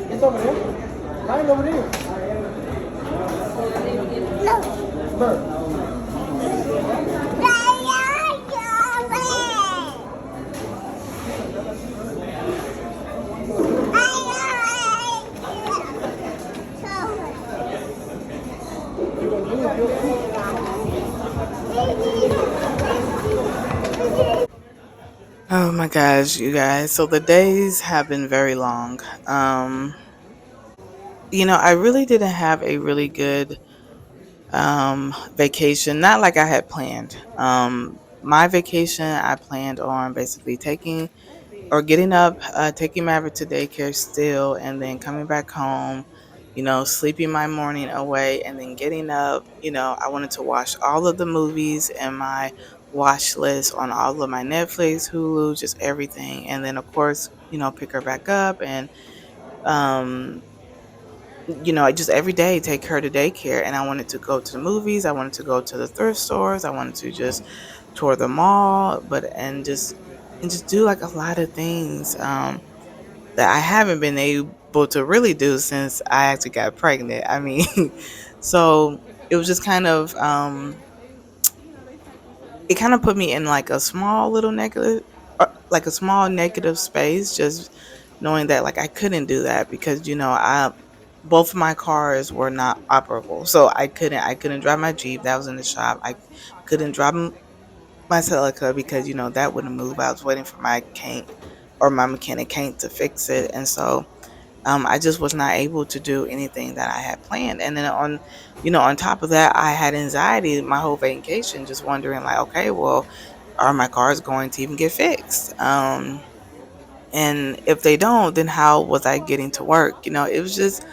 It's over there. Mine over there. Look. Oh my gosh, you guys. So the days have been very long. I really didn't have a really good vacation, not like I had planned. My vacation I planned on basically taking or getting up, taking Maverick to daycare still, and then coming back home, sleeping my morning away, and then getting up. I wanted to watch all of the movies and my watch list on all of my Netflix, Hulu, just everything. And then, of course, pick her back up and, um, I just every day take her to daycare. And I wanted to go to the movies. I wanted to go to the thrift stores. I wanted to just tour the mall, and just do like a lot of things. That I haven't been able to really do since I actually got pregnant. I mean, so it was just it kind of put me in like a small little negative, like a small negative space, just knowing that like I couldn't do that because both of my cars were not operable, so I couldn't drive my Jeep that was in the shop. I couldn't drive my Celica because that wouldn't move. I was waiting for my Kank or my mechanic Kank to fix it, and so I just was not able to do anything that I had planned. And then on top of that, I had anxiety my whole vacation, just wondering like, okay, well, are my cars going to even get fixed? And if they don't, then how was I getting to work? It was just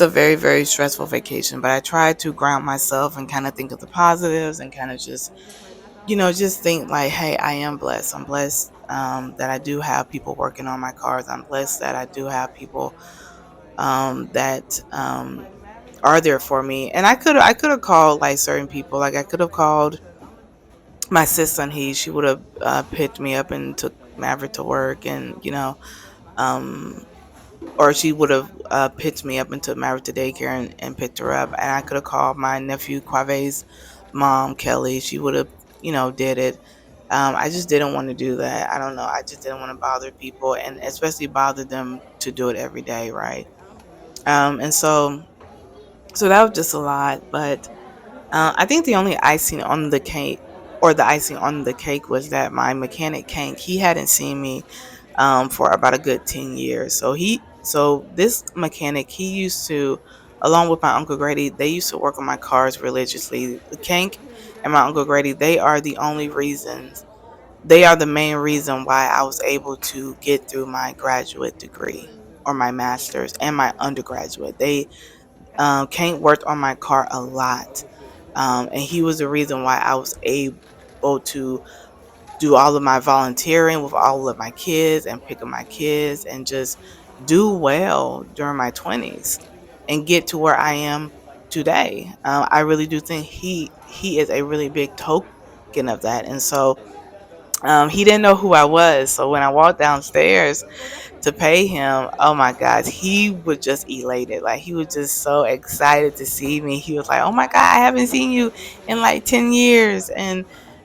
a very, very stressful vacation. But I tried to ground myself and kind of think of the positives and kind of just think like, hey, I am blessed. I'm blessed that I do have people working on my cars. I'm blessed that I do have people that are there for me. And I could have called like certain people. Like I could have called my sister, and she would have picked me up and took Maverick to work, and um, or she would have picked me up and took Maverick to daycare and picked her up. And I could have called my nephew Quavay's mom, Kelly. She would have did it. I just didn't want to do that. I don't know. I just didn't want to bother people, and especially bother them to do it every day, right? And so that was just a lot. But I think the only icing on the cake, or the icing on the cake, was that my mechanic Kank, he hadn't seen me for about a good 10 years. So this mechanic, he used to, along with my uncle Grady, they used to work on my cars religiously. The Kank and my uncle Grady, they are the main reason why I was able to get through my graduate degree or my master's and my undergraduate. They Kane worked on my car a lot, and he was the reason why I was able to do all of my volunteering with all of my kids and pick up my kids and just do well during my 20s and get to where I am today. I really do think he is a really big token of that. And so he didn't know who I was. So when I walked downstairs to pay him, oh my gosh, he was just elated. Like he was just so excited to see me. He was like, "Oh my God, I haven't seen you in like 10 years." And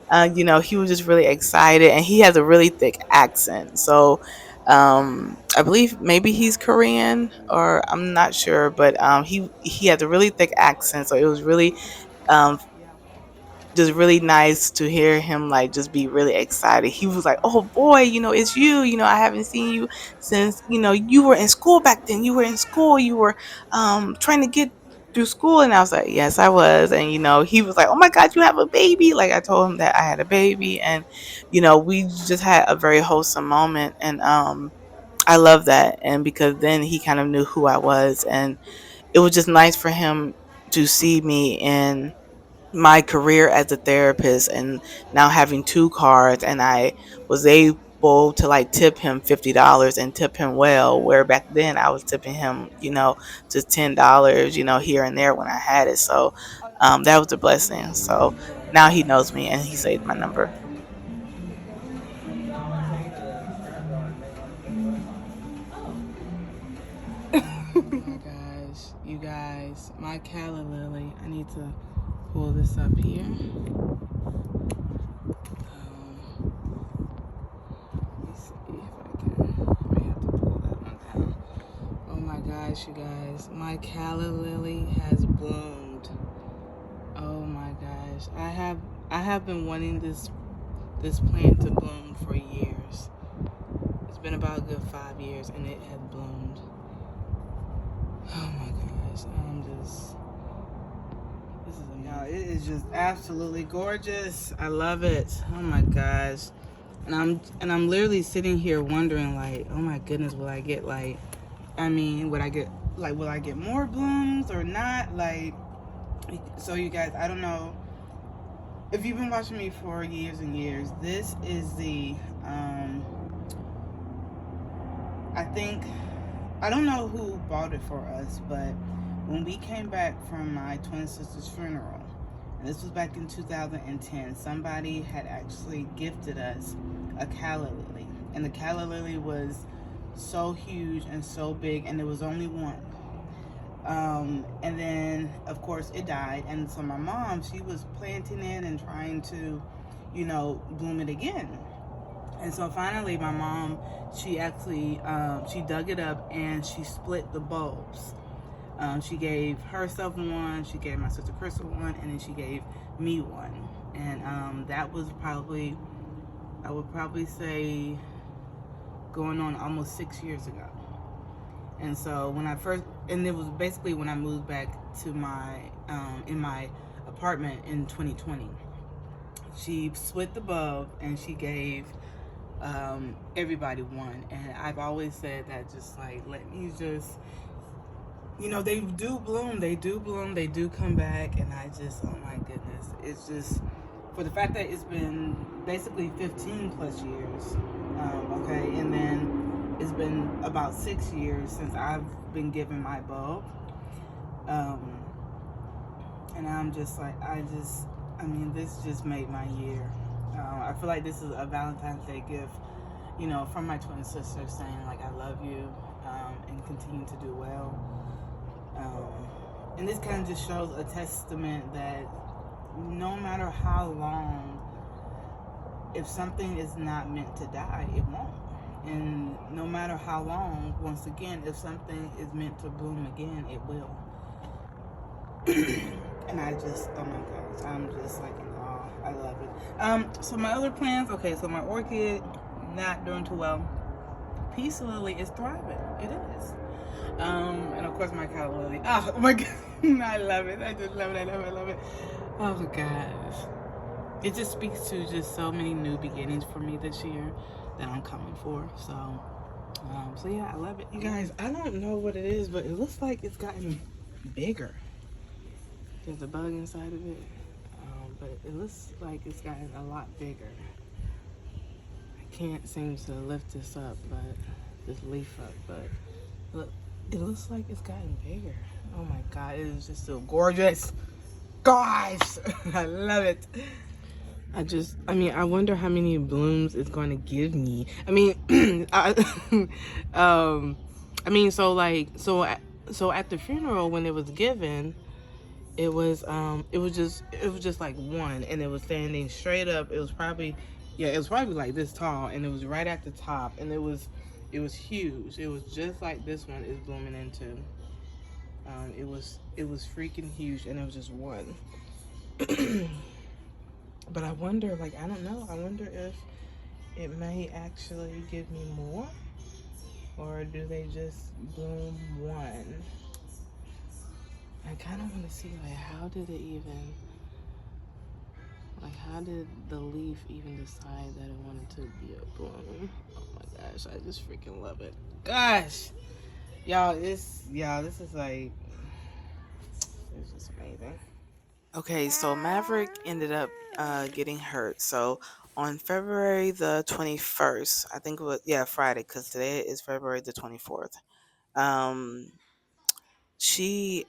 he was just really excited, and he has a really thick accent. So I believe maybe he's Korean, or I'm not sure, but he has a really thick accent. So it was um just really nice to hear him like just be really excited. He was like, "Oh boy, it's you. I haven't seen you since you were in school back then. You were in school. You were trying to get through school." And I was like, "Yes, I was." And he was like, "Oh my God, you have a baby!" Like I told him that I had a baby, and we just had a very wholesome moment, and I love that. And because then he kind of knew who I was, and it was just nice for him to see me in my career as a therapist and now having 2 cars, and I was able to like tip him $50 and tip him well, where back then I was tipping him, just $10, here and there when I had it. So that was a blessing. So now he knows me and he saved my number. Oh my gosh, you guys, my calla lily. I need to pull this up here. Let me see if I can. I may have to pull that one down. Oh my gosh, you guys, my calla lily has bloomed. Oh my gosh, I have been wanting this plant to bloom for years. It's been about a good 5 years and it has bloomed. Oh my gosh, this is amazing. Y'all, it is just absolutely gorgeous. I love it. Oh my gosh. And I'm literally sitting here wondering, like, oh my goodness, will I get will I get more blooms or not? Like, so you guys, I don't know if you've been watching me for years and years. This is the I don't know who bought it for us, but when we came back from my twin sister's funeral, and this was back in 2010, somebody had actually gifted us a calla lily. And the calla lily was so huge and so big, and there was only one. And then, of course, it died. And so my mom, she was planting it and trying to, bloom it again. And so finally, my mom, she actually, she dug it up and she split the bulbs. She gave herself one, she gave my sister Crystal one, and then she gave me one. And that was probably, I would probably say, going on almost 6 years ago. And so and it was basically when I moved back to in my apartment in 2020. She split the bulb and she gave everybody one. And I've always said that, just like, let me just, they do bloom, they do come back. And I just, oh my goodness, it's just, for the fact that it's been basically 15 plus years, okay, and then it's been about 6 years since I've been given my bulb, and I'm just like, this just made my year. I feel like this is a Valentine's Day gift, from my twin sister, saying, like, I love you, and continue to do well. And this kind of just shows a testament that no matter how long, if something is not meant to die, it won't. And no matter how long, once again, if something is meant to bloom again, it will. And I just, oh my gosh, I'm just like in awe. I love it. So my other plants, okay, so my orchid, not doing too well. Peace lily is thriving. It is. And of course my calla lily. Oh my god, I love it. I just love it. I love it. Oh my gosh. It just speaks to just so many new beginnings for me this year that I'm coming for. So yeah, I love it. You guys, I don't know what it is, but it looks like it's gotten bigger. There's a bug inside of it, but it looks like it's gotten a lot bigger. I can't seem to lift this leaf up, but look, it looks like it's gotten bigger. Oh my god, it is just so gorgeous. Gosh, I love it. I wonder how many blooms it's going to give me. So at the funeral when it was given, it was just like one, and it was standing straight up. It was probably like this tall, and it was right at the top, and it was huge. It was just like this one is blooming into. It was freaking huge, and it was just one. But I wonder, like, I don't know. I wonder if it may actually give me more, or do they just bloom one? I kind of want to see, like, how did the leaf even decide that it wanted to be a bloom? Oh my gosh, I just freaking love it. Gosh, y'all, this is like, it's just amazing. Okay, so Maverick ended up getting hurt. So on February the 21st, I think it was, yeah, Friday, because today is February the 24th. Um, she,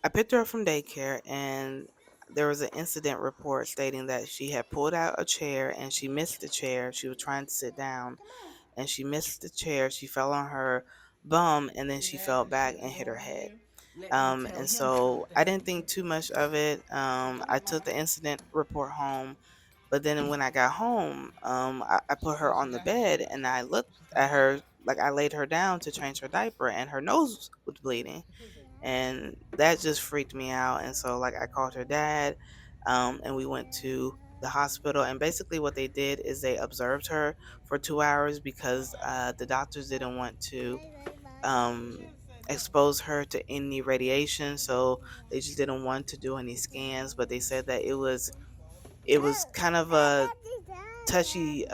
I picked her up from daycare, and there was an incident report stating that she had pulled out a chair and she missed the chair. She was trying to sit down and she missed the chair. She fell on her bum and then she fell back and hit her head. And so I didn't think too much of it. I took the incident report home, but then when I got home, I put her on the bed and I looked at her, like I laid her down to change her diaper, and her nose was bleeding, and that just freaked me out. And so like I called her dad, and we went to the hospital, and basically what they did is they observed her for 2 hours because the doctors didn't want to um, expose her to any radiation, so they just didn't want to do any scans. But they said that it was kind of a touchy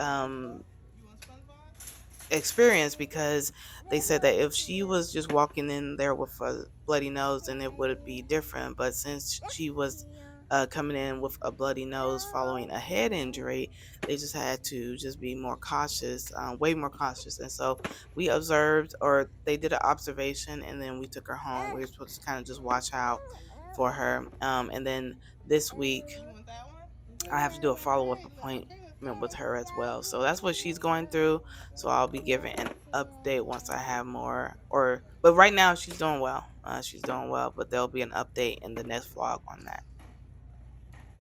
experience because they said that if she was just walking in there with a bloody nose, then it would be different. But since she was coming in with a bloody nose following a head injury, they just had to just be more cautious, way more cautious. And so we observed, or they did an observation, and then we took her home. We were supposed to kind of just watch out for her. And then this week, I have to do a follow up appointment with her as well. So that's what she's going through. So I'll be giving an update once I have more. But right now she's doing well. She's doing well, but there'll be an update in the next vlog on that.